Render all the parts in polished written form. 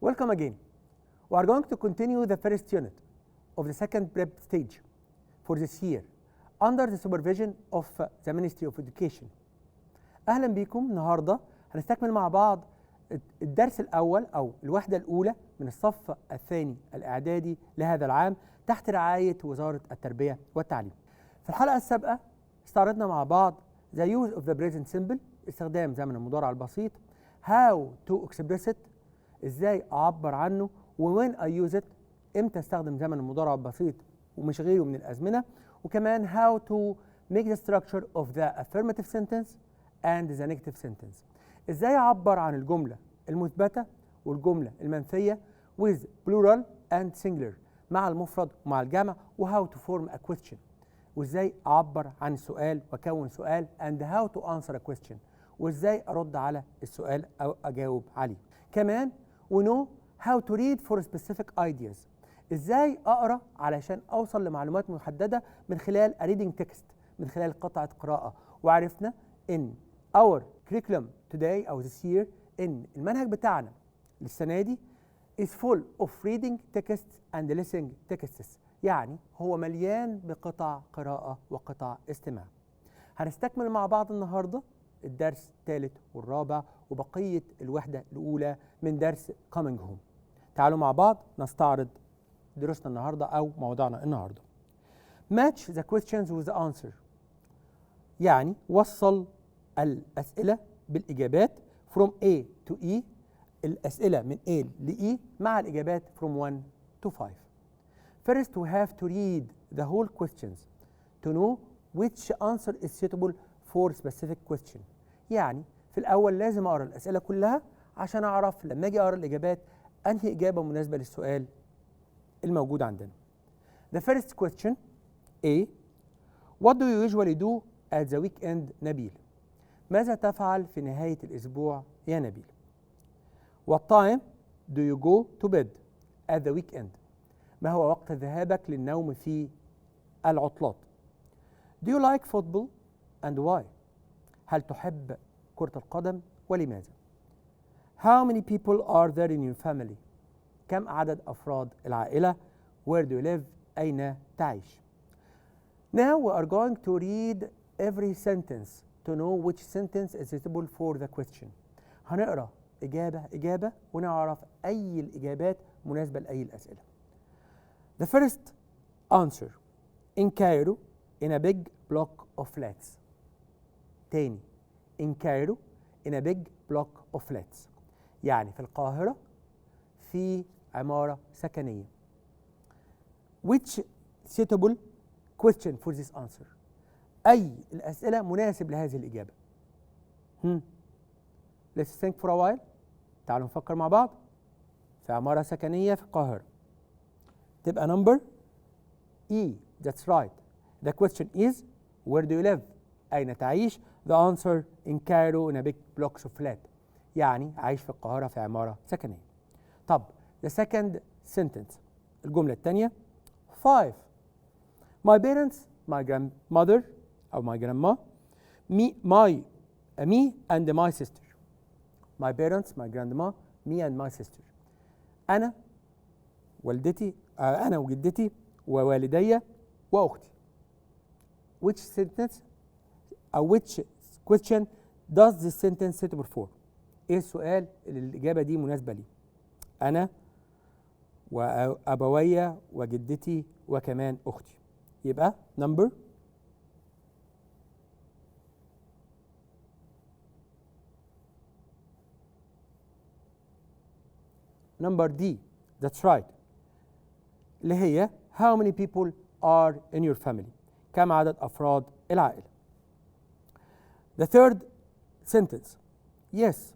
Welcome again. We are going to continue the first unit of the second prep stage for this year under the supervision of the Ministry of Education. أهلا بكم. النهارده هنستكمل مع بعض الدرس الأول أو الوحدة الأولى من الصف الثاني الإعدادي لهذا العام تحت رعاية وزارة التربية والتعليم. في الحلقة السابقة استعرضنا مع بعض the use of the present simple، استخدام زمن المضارع البسيط، how to express it، ازاي اعبر عنه، وwhen I use it، امتى استخدم زمن المضارع البسيط ومش غيره من الازمنه، وكمان how to make the structure of the affirmative sentence and the negative sentence، ازاي اعبر عن الجمله المثبته والجمله المنفيه with plural and singular، مع المفرد ومع الجمع، وhow to form a question، وازاي اعبر عن السؤال واكون سؤال and how to answer a question، وازاي ارد على السؤال او اجاوب عليه. كمان we know how to read for specific ideas، ازاي اقرا علشان اوصل لمعلومات محدده من خلال a reading text، من خلال قطعه قراءه. وعرفنا ان our curriculum today او this year ان المنهج بتاعنا للسنه دي is full of reading texts and listening texts، يعني هو مليان بقطع قراءه وقطع استماع. هنستكمل مع بعض النهارده الدرس الثالث والرابع وبقية الوحدة الأولى من درس coming home. تعالوا مع بعض نستعرض دروسنا النهاردة أو موضوعنا النهاردة. Match the questions with the answer، يعني وصل الأسئلة بالإجابات from A to E، الأسئلة من A ل E مع الإجابات from 1 to 5. First we have to read the whole questions to know which answer is suitable for specific question. يعني في الأول لازم أقرأ الأسئلة كلها عشان أعرف لما أجي أقرأ الإجابات أنهي إجابة مناسبة للسؤال الموجود عندنا. The first question A. What do you usually do at the weekend نبيل؟ ماذا تفعل في نهاية الأسبوع يا نبيل؟ What time do you go to bed at the weekend؟ ما هو وقت ذهابك للنوم في العطلات؟ Do you like football and why؟ هل تحب كرة القدم ولماذا؟ How many people are there in your family؟ كم عدد أفراد العائلة؟ Where do you live؟ أين تعيش؟ Now we are going to read every sentence to know which sentence is suitable for the question. هنقرأ إجابة ونعرف أي الإجابات مناسبة لأي الأسئلة. The first answer in Cairo in a big block of flats. تاني in Cairo in a big block of flats، يعني في القاهرة في عمارة سكنية. Which suitable question for this answer؟ أي الأسئلة مناسب لهذه الإجابة؟ Let's think for a while. تعالوا نفكر مع بعض. في عمارة سكنية في القاهرة تبقى number E. That's right. The question is where do you live؟ أين تعيش؟ The answer in Cairo in a big blocks of flat، يعني عايش في القاهرة في عمارة سكنية. طب the second sentence، الجملة الثانية 5. My parents, my grandmother أو my grandma, me and my sister. My parents, my grandma, me and my sister. أنا والدتي، أنا وجدتي ووالدي وأختي. Which sentence أو which question does this sentence suitable for؟ إيه السؤال اللي الإجابة دي مناسبة ليه؟ أنا وأبويا وجدتي وكمان أختي. يبقى number D. That's right. اللي هي how many people are in your family؟ كم عدد أفراد العائلة؟ The third sentence yes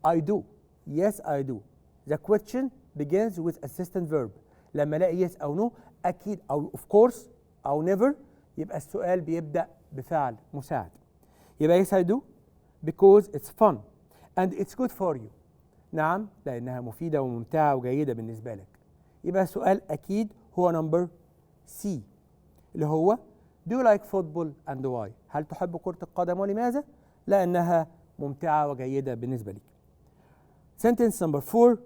I do. Yes I do. The question begins with assistant verb. لما الاقي yes أو no أكيد أو of course أو never يبقى السؤال بيبدأ بفعل مساعد. يبقى yes I do because it's fun and it's good for you. نعم لأنها مفيدة وممتعة وجيدة بالنسبة لك. يبقى السؤال أكيد هو number C اللي هو do you like football and why؟ هل تحب كرة القدم ولماذا؟ لأنها ممتعة وجيدة بالنسبة لك. Sentence number 4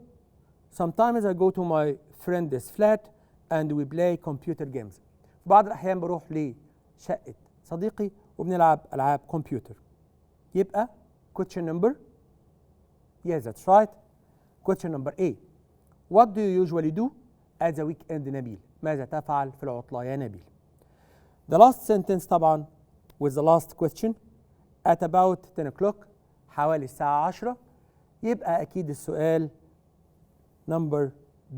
Sometimes I go to my friend's flat and we play computer games. في بعض الأحيان بروح لشقة صديقي وبنلعب ألعاب كمبيوتر. يبقى question number yes that's right. question number A. What do you usually do at the weekend نبيل؟ ماذا تفعل في العطلة يا نبيل؟ The last sentence طبعا with the last question at about 10 o'clock حوالي الساعة 10. يبقى أكيد السؤال number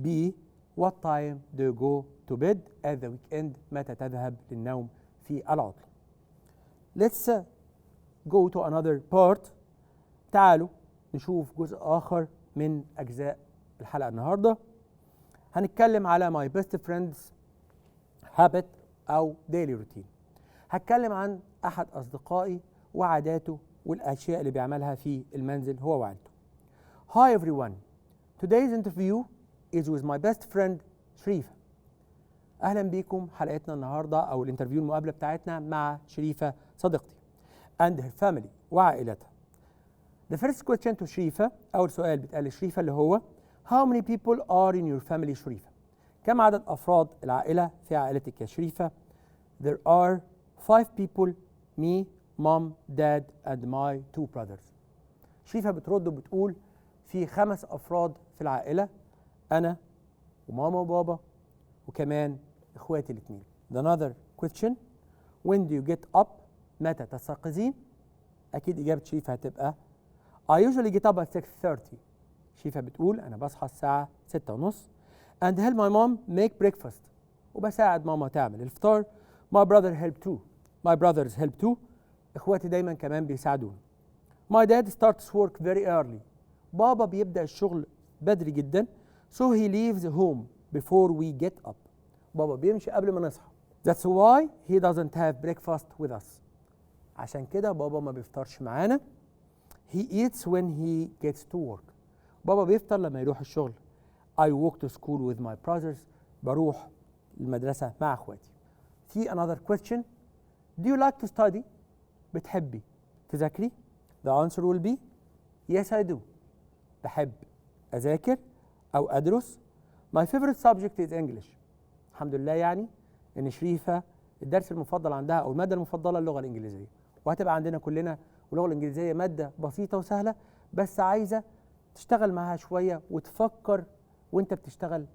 B. What time do you go to bed at the weekend؟ متى تذهب للنوم في العطلة؟ Let's go to another part. تعالوا نشوف جزء آخر من أجزاء الحلقة النهاردة. هنتكلم على my best friend's habit أو daily routine. هتكلم عن أحد أصدقائي وعاداته والأشياء اللي بيعملها في المنزل هو وعيلته. Hi everyone. Today's interview is with my best friend شريفة. أهلا بيكم حلقتنا النهاردة أو الانترفيو المقابلة بتاعتنا مع شريفة صديقتي and her family وعائلتها. The first question to شريفة، أول سؤال بيتقال لشريفة اللي هو How many people are in your family شريفة؟ كم عدد أفراد العائلة في عائلتك يا شريفة؟ There are 5 people, me, mom, dad and my 2 brothers. شريفة بترد وبتقول في 5 أفراد في العائلة، أنا وماما وبابا وكمان إخواتي الاثنين. Another question. When do you get up؟ متى تستيقظين؟ أكيد إجابة شريفة هتبقى I usually get up at 6:30. شريفة بتقول أنا بصحى الساعة 6:30 and help my mom make breakfast. وبساعد ماما تعمل الفطار. My brother help too. My brothers help too. إخواتي دايما كمان بيساعدوني. My dad starts work very early. بابا بيبدأ الشغل بدري جدا. So he leaves home before we get up. بابا بيمشي قبل ما نصحى. That's why he doesn't have breakfast with us. عشان كده بابا ما بيفطرش معانا. He eats when he gets to work. بابا بيفطر لما يروح الشغل. I walk to school with my brothers. بروح المدرسة مع اخواتي. في another question. Do you like to study؟ بتحبي تذاكري؟ The answer will be yes I do. بحب أذاكر أو أدرس. My favorite subject is English. الحمد لله يعني إن شريفة الدرس المفضل عندها أو المادة المفضلة اللغة الإنجليزية، وهتبقى عندنا كلنا. واللغة الإنجليزية مادة بسيطة وسهلة بس عايزة تشتغل معاها شوية وتفكر وأنت بتشتغل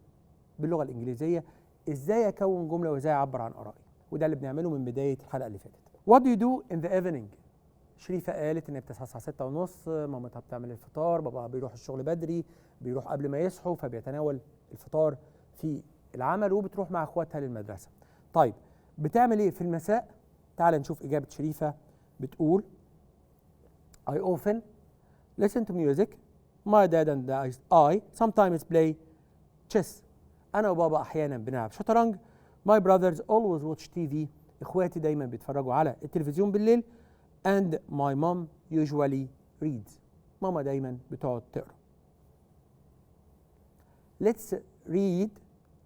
باللغة الإنجليزية إزاي أكون جملة وإزاي أعبر عن آرائي، وده اللي بنعمله من بداية الحلقة اللي فاتت. What do you do in the evening؟ شريفة قالت إن هي بتصحى الساعة 6:30، مامتها بتعمل الفطار، باباها بيروح الشغل بدري، بيروح قبل ما يصحوا فبيتناول الفطار في العمل، وبتروح مع اخواتها للمدرسة. طيب بتعمل إيه في المساء؟ تعال نشوف إجابة شريفة. بتقول I often listen to music. My dad and I sometimes play chess. أنا وبابا أحيانا بنلعب شطرنج. My brothers always watch TV. إخواتي دايما بيتفرجوا على التلفزيون بالليل. And my mom usually reads. ماما دايما بتقعد تقرأ. Let's read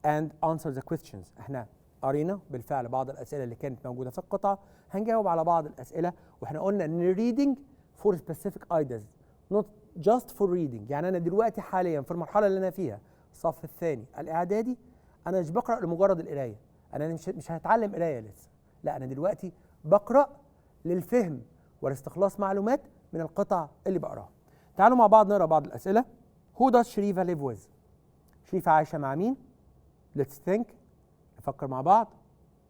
and answer the questions. احنا قرينا بالفعل بعض الأسئلة اللي كانت موجودة في القطعة، هنجاوب على بعض الأسئلة، واحنا قلنا ان reading for specific ideas not just for reading. يعني أنا دلوقتي حاليا في المرحلة اللي أنا فيها الصف الثاني الإعدادي، أنا مش بقرأ لمجرد القراية، أنا مش هتعلم قراية لسه، لا أنا دلوقتي بقرأ للفهم ولاستخلاص معلومات من القطع اللي بقراها. تعالوا مع بعض نقرأ بعض الأسئلة. Who does شريفة live with؟ شريفة عايشة مع مين؟ Let's think. نفكر مع بعض.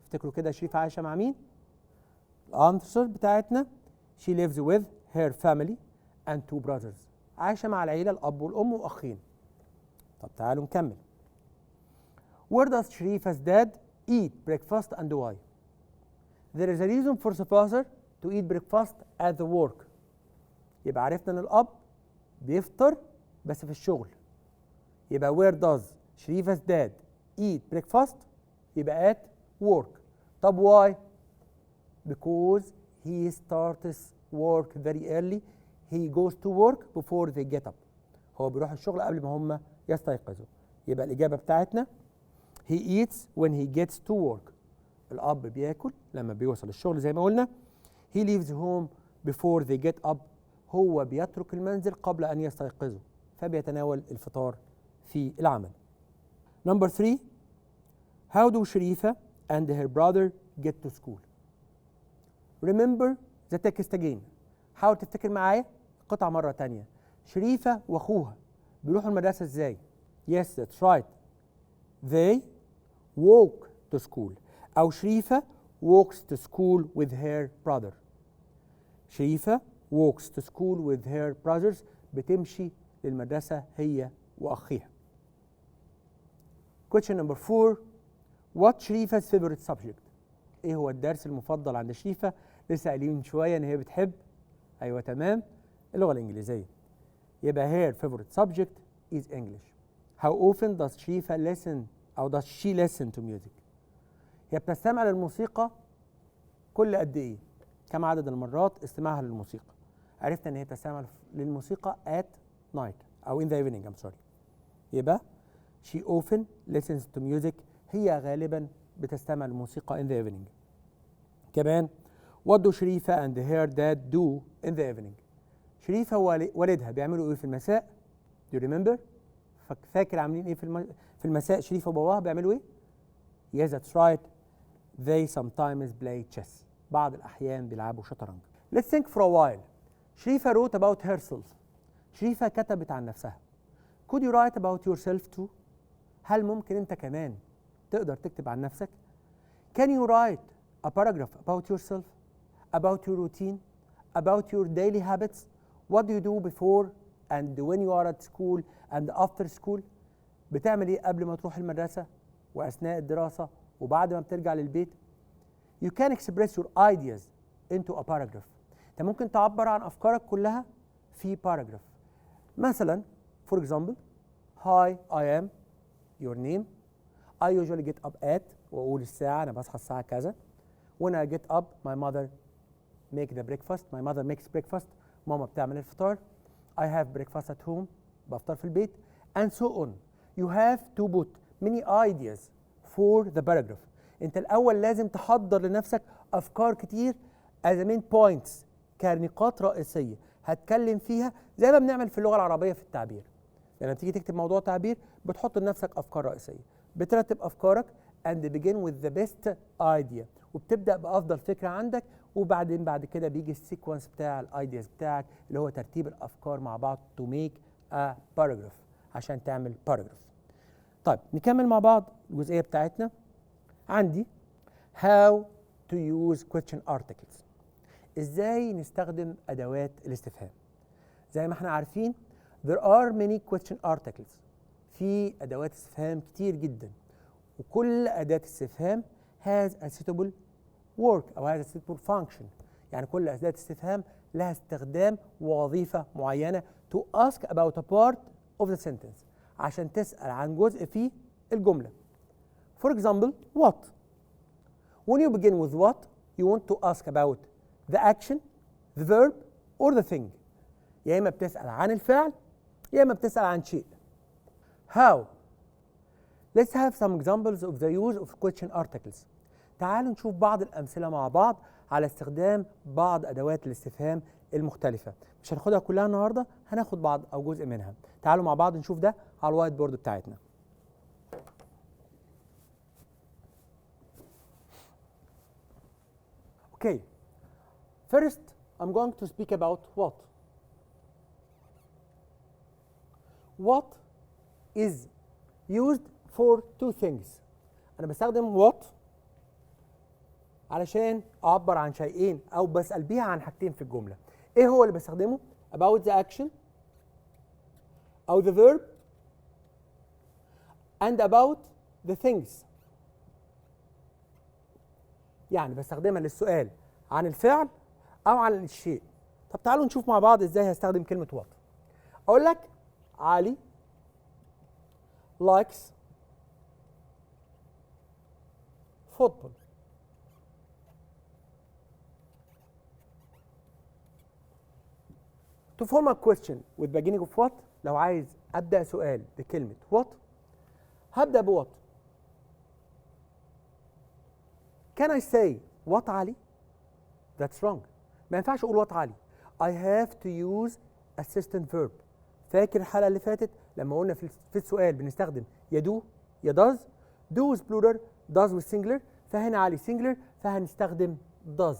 افتكروا كده شريفة عايشة مع مين؟ الأنسر بتاعتنا she lives with her family and 2 brothers. عايشة مع العيلة، الأب والأم وأخين. طب تعالوا نكمل. Where does شريفة's dad eat breakfast and why؟ There is a reason for the father to eat breakfast at the work. يبقى عرفنا ان الاب بيفطر بس في الشغل. يبقى where does شريفة's dad eat breakfast؟ يبقى at work. طب why؟ Because he starts work very early. He goes to work before they get up. هو بيروح الشغل قبل ما هم يستيقظوا. يبقى الإجابة بتاعتنا he eats when he gets to work. الأب بياكل لما بيوصل الشغل زي ما قلنا. He leaves home before they get up. هو بيترك المنزل قبل أن يستيقظوا، فبيتناول الفطار في العمل. Number 3. How do Sharifa and her brother get to school? Remember the text again. حاول تفتكر معايا القطعة مرة تانية. شريفة وأخوها بيروحوا المدرسة إزاي؟ Yes, that's right. They walk to school. أو شريفة walks to school with her brother. شريفة walks to school with her brothers. بتمشي للمدرسة هي وأخيها. Question number 4. What Sharifa's favorite subject? إيه هو الدرس المفضل عند شريفة؟ لسه قايلين من شوية إن هي بتحب، أيوة تمام، اللغة الإنجليزية. يبقى her favorite subject is English. How often does Sharifa listen أو does she listen to music? هي بتستمع للموسيقى كل قد إيه؟ كم عدد المرات استماعها للموسيقى؟ عرفنا إن هي بتستمع للموسيقى at night أو in the evening. I'm sorry. يبقى she often listens to music. هي غالبا بتستمع للموسيقى in the evening. كمان what do Sharifa and her dad do in the evening? شريفة ووالدها بيعملوا ايه في المساء؟ Do you remember؟ فاكر عاملين ايه في المساء شريفة وباباها بيعملوا ايه؟ Yes, that's right. They sometimes play chess. بعض الأحيان بيلعبوا شطرنج. Let's think for a while. شريفة wrote about herself. شريفة كتبت عن نفسها. Could you write about yourself too? هل ممكن أنت كمان تقدر تكتب عن نفسك؟ Can you write a paragraph about yourself? About your routine? About your daily habits? What do you do before and when you are at school and after school? بتعمل ايه قبل ما تروح المدرسة وأثناء الدراسة وبعد ما بترجع للبيت؟ You can express your ideas into a paragraph. انت ممكن تعبر عن أفكارك كلها في paragraph. مثلا for example, Hi, I am your name. I usually get up at وأقول الساعة، أنا بصحى الساعة كذا. When I get up, my mother make the breakfast. My mother makes breakfast. ماما بتعمل الفطار. I have breakfast at home. بفطر في البيت. And so on. You have to put many ideas for the paragraph. انت الأول لازم تحضر لنفسك أفكار كتير as a main points كنقاط رئيسية هتكلم فيها زي ما بنعمل في اللغة العربية في التعبير. لما تيجي تكتب موضوع تعبير بتحط لنفسك أفكار رئيسية. بترتب أفكارك and begin with the best idea. وبتبدأ بأفضل فكرة عندك وبعدين بعد كده بيجي السيكونس بتاع الايدياز بتاعك اللي هو ترتيب الافكار مع بعض to make a paragraph عشان تعمل paragraph. طيب نكمل مع بعض الجزئيه بتاعتنا. عندي how to use question articles. ازاي نستخدم ادوات الاستفهام؟ زي ما احنا عارفين there are many question articles. في ادوات استفهام كتير جدا وكل اداه استفهام has a suitable work أو هذا suitable function. يعني كل أداة استفهام لها استخدام ووظيفة معينة to ask about a part of the sentence عشان تسأل عن جزء في الجملة. For example, what? When you begin with what, you want to ask about the action, the verb, or the thing. يا إما بتسأل عن الفعل يا إما بتسأل عن شيء. How? Let's have some examples of the use of question articles. تعالوا نشوف بعض الأمثلة مع بعض على استخدام بعض أدوات الاستفهام المختلفة. مش هناخدها كلها النهاردة، هناخد بعض أو جزء منها. تعالوا مع بعض نشوف ده على الوايت بورد بتاعتنا. Okay. First, I'm going to speak about what. What is used for two things. أنا بستخدم what علشان أعبر عن شيئين أو بسأل بيها عن حاجتين في الجملة. إيه هو اللي بستخدمه؟ about the action أو the verb and about the things. يعني بستخدمها للسؤال عن الفعل أو عن الشيء. طب تعالوا نشوف مع بعض إزاي هستخدم كلمة what. أقول لك علي likes football. To form a question with beginning of what, لو عايز أبدأ سؤال بكلمة what هبدأ بوات. Can I say what علي؟ That's wrong. ما ينفعش أقول what علي. I have to use assistant verb. فاكر الحلقة اللي فاتت لما قلنا في السؤال بنستخدم يا دو يا داز. دو with plural، داز with singular، فهنا علي singular فهنستخدم does.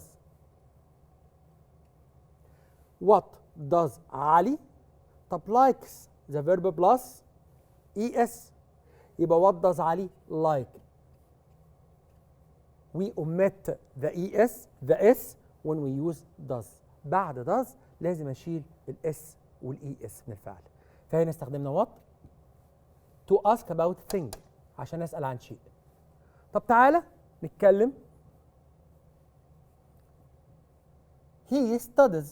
What does علي؟ طب likes the verb plus es، يبقى what does علي like. We omit the es the s when we use does. بعد does لازم اشيل الاس والاي اس من الفعل. فهنا استخدمنا what to ask about thing عشان اسال عن شيء. طب تعالى نتكلم. He studies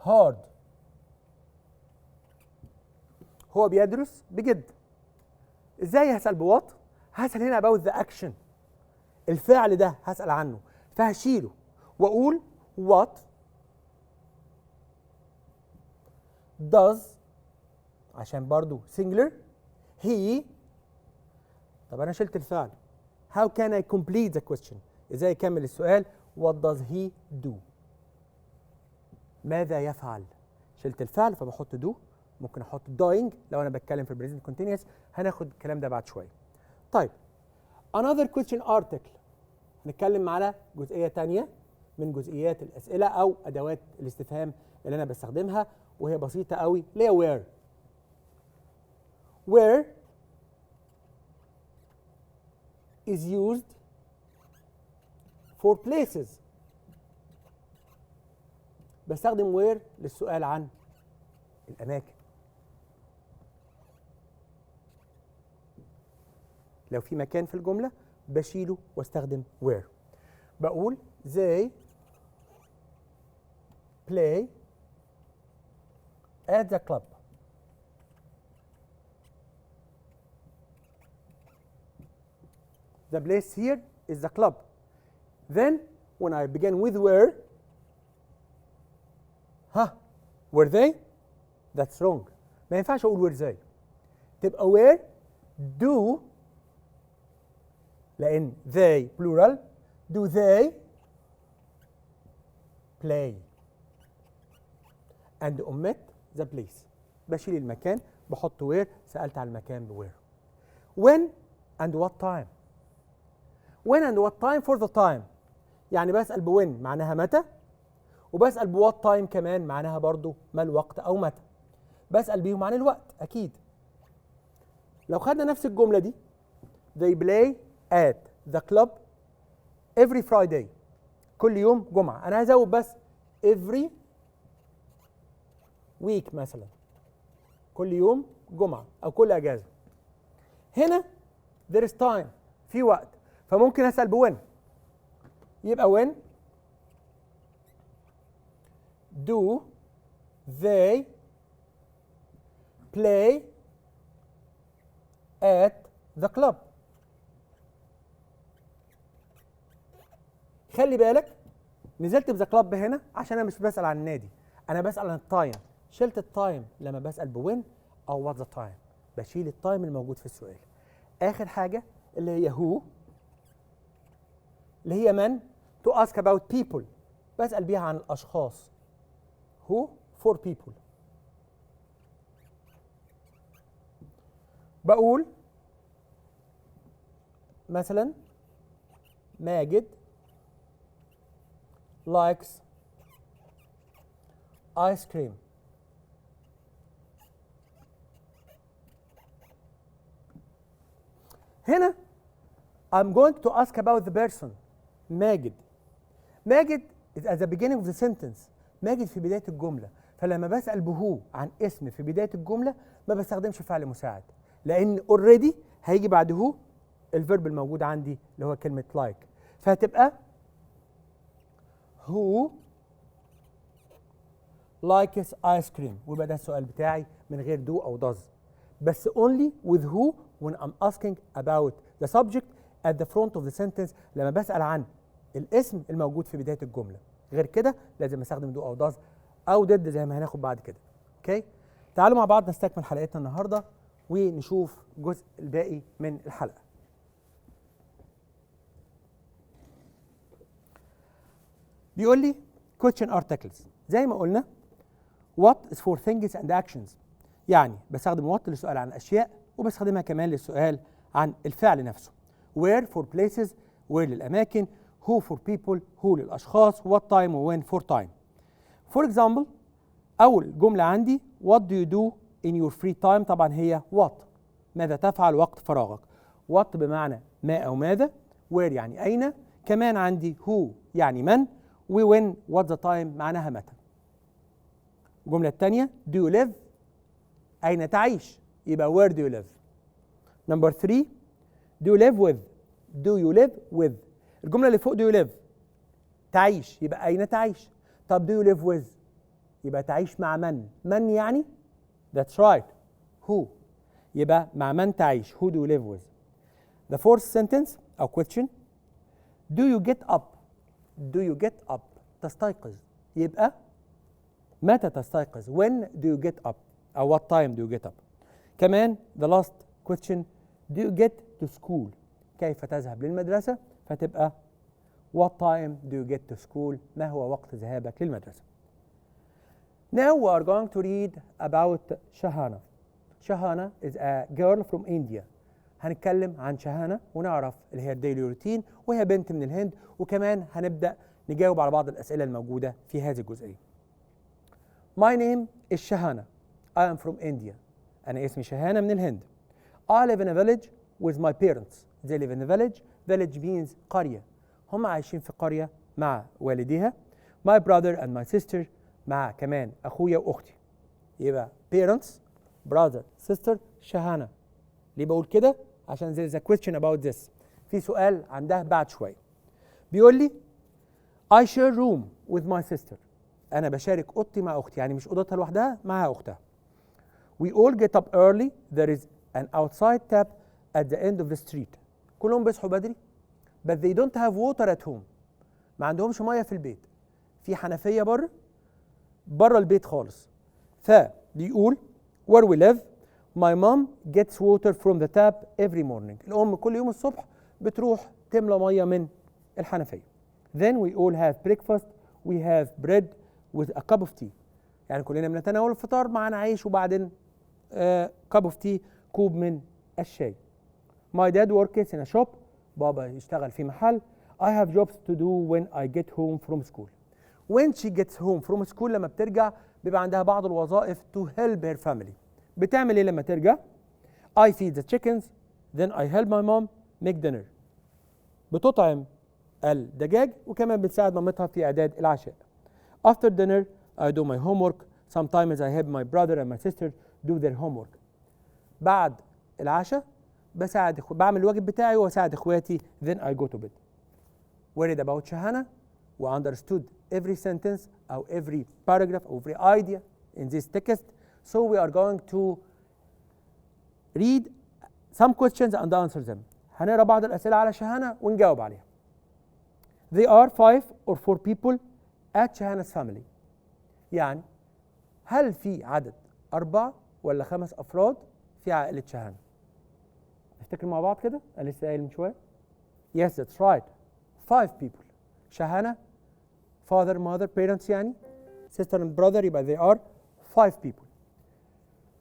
hard. هو بيدرس بجد. ازاي هسال بوات؟ هسال هنا about the action، الفعل ده هسال عنه، فهشيله واقول what does عشان برضو singular he. طب انا شلت الفعل. how can I complete the question؟ ازاي اكمل السؤال؟ what does he do؟ ماذا يفعل؟ شلت الفعل فبحط do. ممكن احط doing لو انا بتكلم في البريزنت كونتينيوس، هناخد الكلام ده بعد شويه. طيب another question article، هنتكلم على جزئيه ثانيه من جزئيات الاسئله او ادوات الاستفهام اللي انا بستخدمها، وهي بسيطه قوي، اللي هي where is used for places. بستخدم where للسؤال عن الاماكن. لو في مكان في الجمله بشيله واستخدم where. بقول they play at the club. The place here is the club. Then when I begin with where, were they? That's wrong. ما ينفعش اقول were they. تبقى where do، لان they plural. Do they play؟ and omit the place. بشيل المكان بحط where. سألت على المكان بwhere. when and what time. when and what time for the time، يعني بسأل بwhen معناها متى، وبسأل بwhat time كمان معناها برضو ما الوقت أو متى. بسأل بيهم عن الوقت أكيد. لو خدنا نفس الجملة دي they play at the club every Friday، كل يوم جمعة. أنا هزود بس every week مثلا، كل يوم جمعة أو كل أجازة. هنا there is time، في وقت، فممكن أسأل بwhen. يبقى when do they play at the club. خلي بالك نزلت بذا كلاب هنا عشان انا مش بسأل عن النادي، انا بسأل عن التايم. شلت التايم لما بسأل بوين او وات ذا تايم، بشيل التايم الموجود في السؤال. اخر حاجة اللي هي who، اللي هي من to ask about people، بسأل بيها عن الاشخاص. who for people. بقول مثلا ماجد likes ice cream. هنا I'm going to ask about the person ماجد. ماجد is at the beginning of the sentence. ماجد في بداية الجملة، فلما بسأل بهو عن اسم في بداية الجملة ما بستخدمش فعل مساعد، لأن already هيجي بعد هو الفيرب الموجود عندي اللي هو كلمة like، فهتبقى who likes ice cream، ويبقى ده السؤال بتاعي من غير do أو does، بس only with who when I'm asking about the subject at the front of the sentence، لما بسأل عن الاسم الموجود في بداية الجملة. غير كده لازم استخدم do أو does أو did زي ما هناخد بعد كده. اوكي؟ تعالوا مع بعض نستكمل حلقتنا النهارده ونشوف الجزء الباقي من الحلقة. بيقول لي question articles. زي ما قلنا what is for things and actions. يعني بستخدم what للسؤال عن الأشياء وبستخدمها كمان للسؤال عن الفعل نفسه. where for places where للأماكن. who for people who للأشخاص. what time و when for time. for example أول جملة عندي what do you do in your free time. طبعا هي what ماذا تفعل وقت فراغك. what بمعنى ما أو ماذا. where يعني أين. كمان عندي who يعني من. و when what the time معناها متى. الجملة الثانية do you live أين تعيش يبقى where do you live. number 3 do you live with. do you live with. الجملة اللي فوق do you live تعيش يبقى أين تعيش. طب do you live with يبقى تعيش مع من. من يعني that's right who يبقى مع من تعيش. who do you live with. the fourth sentence أو question do you get up. do you get up تستيقظ يبقى متى تستيقظ when do you get up أو what time do you get up. كمان the last question do you get to school كيف تذهب للمدرسة فتبقى what time do you get to school ما هو وقت ذهابك للمدرسة. Now we are going to read about Shahana. Shahana is a girl from India. هنتكلم عن شهانة ونعرف اللي هي الديلي روتين وهي بنت من الهند وكمان هنبدأ نجاوب على بعض الأسئلة الموجودة في هذه الجزئية. My name is Shahana. I am from India. أنا اسمي شهانة من الهند. I live in a village with my parents. They live in a village. Village means قرية. هم عايشين في قرية مع والديها. My brother and my sister مع كمان أخويا وأختي. يبقى parents, brother, sister, شهانة. ليه بقول كده؟ عشان there is a question about this. في سؤال عندها بعد شوية. بيقول لي I share room with my sister. أنا بشارك أوضتي مع أختي، يعني مش أوضتها لوحدها معها أختها. We all get up early. There is an outside tap at the end of the street. كلهم بيصحوا بدري but they don't have water at home. ما عندهمش مية في البيت. في حنفية بره البيت خالص. فبيقول where we live my mom gets water from the tap every morning. الأم كل يوم الصبح بتروح تملى مية من الحنفية. Then we all have breakfast. We have bread with a cup of tea. يعني كلنا بنتناول الفطار معنا عيش وبعدين cup of tea كوب من الشاي. My dad works in a shop. بابا يشتغل في محل. I have jobs to do when I get home from school. When she gets home from school لما بترجع بيبقى عندها بعض الوظائف to help her family. بتعمل ايه لما ترجع؟ I feed the chickens. Then I help my mom make dinner. بتطعم الدجاج وكمان بتساعد مامتها في إعداد العشاء. After dinner I do my homework. Sometimes I help my brother and my sister do their homework. بعد العشاء بعمل الواجب بتاعي واساعد اخواتي. Then I go to bed. Worried about شهانة we understood every sentence or every paragraph or every idea in this text. So we are going to read some questions and answer them. هنقرا بعض الأسئلة على شهانة ونجاوب عليها. There are 5 or 4 people at شهان's family. يعني هل في عدد 4 ولا 5 أفراد في عائلة شهانة؟ نفتكر مع بعض كده؟ أنا لسه قايل من شوية. Yes, that's right. 5 people. شهانة father, mother, parents يعني sister and brother يبقى they are 5 people.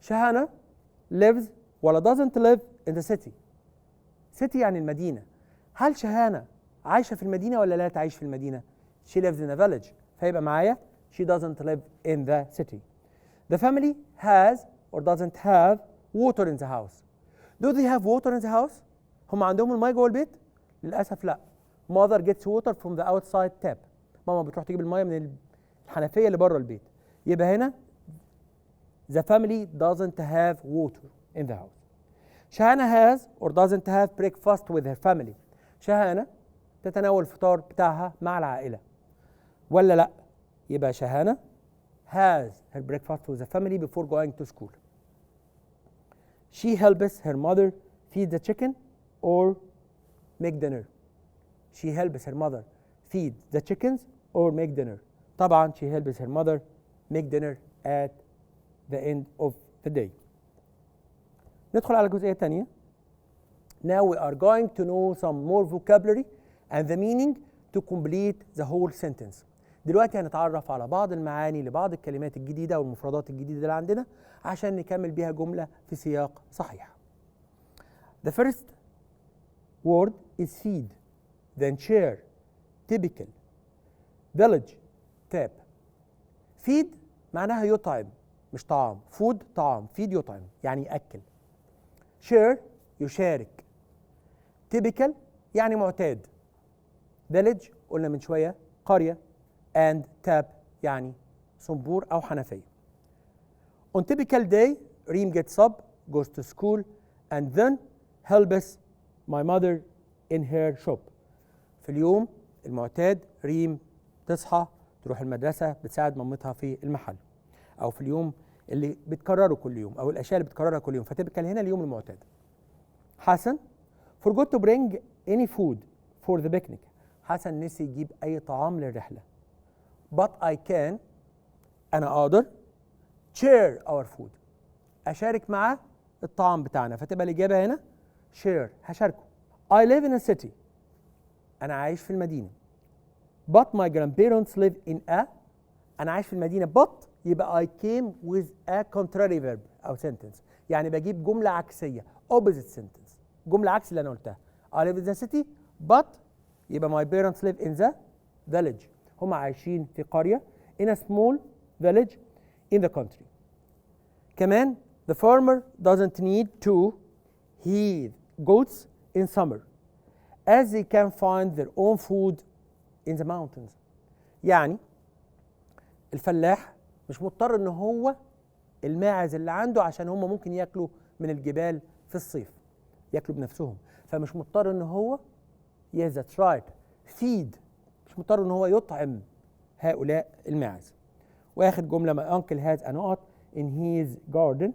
شهانة lives ولا doesn't live in the city. city يعني المدينة. هل شهانة عايشة في المدينة ولا لا تعيش في المدينة؟ She lives in a village. فيبقى معايا she doesn't live in the city. The family has or doesn't have water in the house. Do they have water in the house? هم عندهم الماء جوه البيت؟ للأسف لا. Mother gets water from the outside tap. ماما بتروح تجيب الماء من الحنفية اللي بره البيت. يبقى هنا the family doesn't have water in the house. شهانة has or doesn't have breakfast with her family. شهانة تتناول الفطار بتاعها مع العائلة ولا لا؟ يبقى شهانة has her breakfast with the family before going to school. She helps her mother feed the chicken or make dinner. She helps her mother feed the chickens or make dinner. طبعا she helps her mother make dinner at the end of the day. ندخل على الجزئية الثانية. Now we are going to know some more vocabulary and the meaning to complete the whole sentence. دلوقتي هنتعرف على بعض المعاني لبعض الكلمات الجديدة والمفردات الجديدة اللي عندنا عشان نكمل بيها جملة في سياق صحيح. The first word is feed, then share, typical, village, tap. feed معناها يطعم مش طعام، food طعام، feed يطعم يعني يأكل. share يشارك. typical يعني معتاد. village قلنا من شوية قرية. and tap يعني صنبور أو حنفية. On typical day, Reem gets up, goes to school, and then helps my mother in her shop. في اليوم المعتاد ريم تصحى تروح المدرسة بتساعد مامتها في المحل. أو في اليوم اللي بتكرره كل يوم أو الأشياء اللي بتكررها كل يوم، فتبقى هنا اليوم المعتاد. حسن forgot to bring any food for the picnic. حسن نسي يجيب أي طعام للرحلة. But I can أنا أقدر share our food أشارك معاه الطعام بتاعنا، فتبقى الإجابة هنا share هشاركه. I live in a city أنا عايش في المدينة. But my grandparents live in a أنا عايش في المدينة but يبقى I came with a contrary verb أو sentence، يعني بجيب جملة عكسية opposite sentence، جملة عكس اللي أنا قلتها. I live in the city but يبقى my parents live in the village. هم عايشين في قرية in a small village in the country. كمان the farmer doesn't need to heed goats in summer as they can find their own food in the mountains. يعني الفلاح مش مضطر ان هو الماعز اللي عنده عشان هم ممكن ياكلوا من الجبال في الصيف، ياكلوا بنفسهم، فمش مضطر ان هو yes that's right feed، مش مضطر ان هو يطعم هؤلاء الماعز. واخر جمله my uncle has a nut in his garden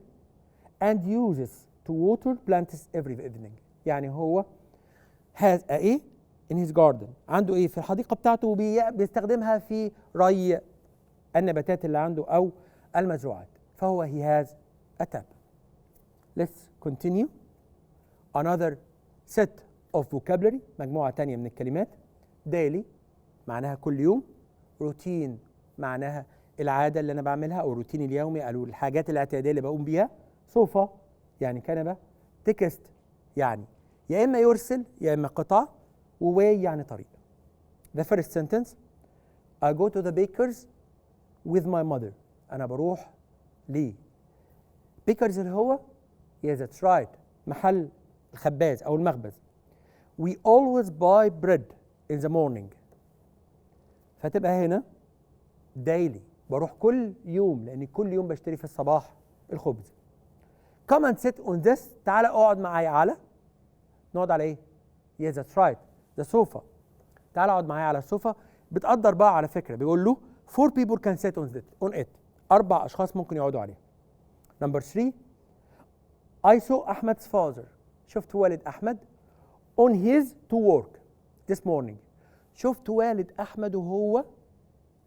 and uses to water plants every evening. يعني هو has a ايه in his garden، عنده ايه في الحديقه بتاعته وبيستخدمها في ري النباتات اللي عنده او المزروعات، فهو he has a tap. Let's continue another set of vocabulary، مجموعه تانية من الكلمات. daily معناها كل يوم، routine معناها العاده اللي انا بعملها او الروتين اليومي او الحاجات الاعتياديه اللي بقوم بيها. sofa يعني كنبه. text يعني يا اما يرسل يا اما قطعه. وway يعني طريق. the first sentence I go to the baker's with my mother. انا بروح ليه baker's اللي هو yes that's right محل الخباز او المخبز. we always buy bread in the morning، فتبقى هنا daily بروح كل يوم لاني كل يوم بشتري في الصباح الخبز. come and sit on this تعالى اقعد معايا على، نقعد على ايه yes that's right the sofa، تعالى اقعد معايا على السوفا. بتقدر بقى على فكره بيقول له 4 people can sit on it 4 اشخاص ممكن يقعدوا عليه. number 3 I saw Ahmed's father، شفت والد احمد on his to work this morning، شفت والد احمد وهو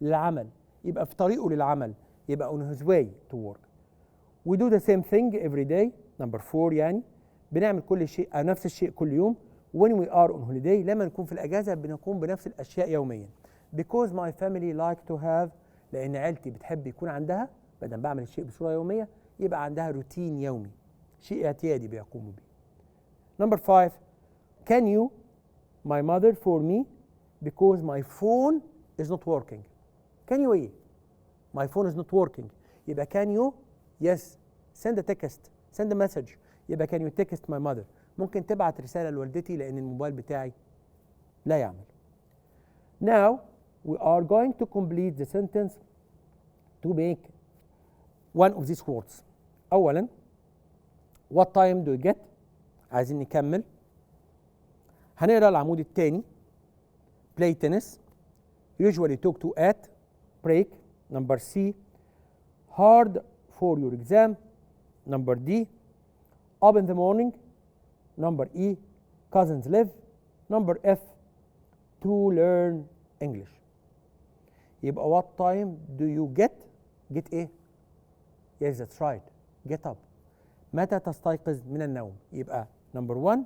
للعمل، يبقى في طريقه للعمل، يبقى on his way to work. we do the same thing every day number 4 يعني بنعمل كل شيء نفس الشيء كل يوم. when we are on holiday لما نكون في الاجازه بنقوم بنفس الاشياء يوميا. because my family like to have لان عيلتي بتحب يكون عندها، بدل ما بعمل الشيء بصوره يوميه يبقى عندها روتين يومي، شيء اعتيادي بيقوموا به. number 5 can you my mother for me because my phone is not working. can you ايه my phone is not working يبقى can you yes send a text send a message، يبقى can you text my mother، ممكن تبعت رسالة لوالدتي لأن الموبايل بتاعي لا يعمل. now we are going to complete the sentence to make one of these words. أولا what time do you get، عايزين نكمل. هنقرأ العمود الثاني play tennis usually talk to at break. number C hard for your exam. number D up in the morning. number E cousins live. number F to learn English. يبقى what time do you get ايه yes that's right get up، متى تستيقظ من النوم، يبقى number 1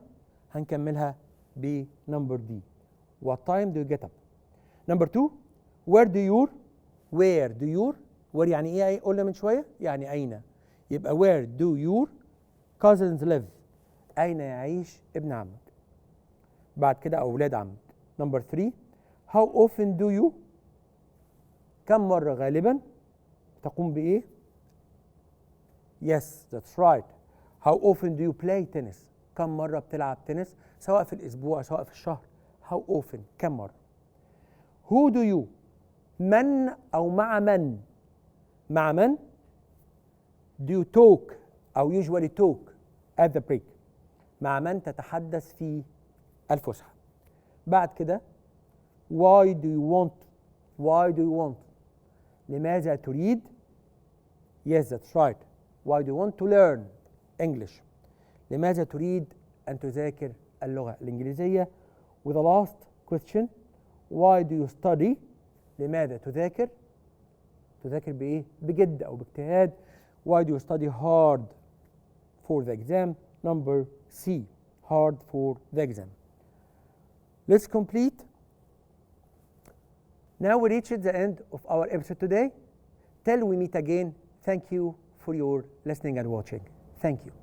هنكملها ب number D what time do you get up. number 2 where do your where يعني ايه قلنا من شويه؟ يعني اين. يبقى where do your cousins live؟ اين يعيش ابن عمك؟ بعد كده اولاد عمك. نمبر 3 how often do you؟ كم مره غالبا تقوم بايه؟ yes that's right. how often do you play tennis؟ كم مره بتلعب تنس سواء في الاسبوع سواء في الشهر. how often كم مره. who do you؟ من او مع من؟ مع من do you talk او usually talk at the break؟ مع من تتحدث في الفسحه. بعد كده why do you want؟ لماذا تريد؟ yes that's right. why do you want to learn English؟ لماذا تريد أن تذاكر اللغة الإنجليزية. و the last question why do you study؟ لماذا تذاكر؟ تذاكر بإيه؟ بجد أو باجتهاد. why do you study hard for the exam؟ number C hard for the exam. Let's complete. Now we reached the end of our episode today. Till we meet again, thank you for your listening and watching. Thank you.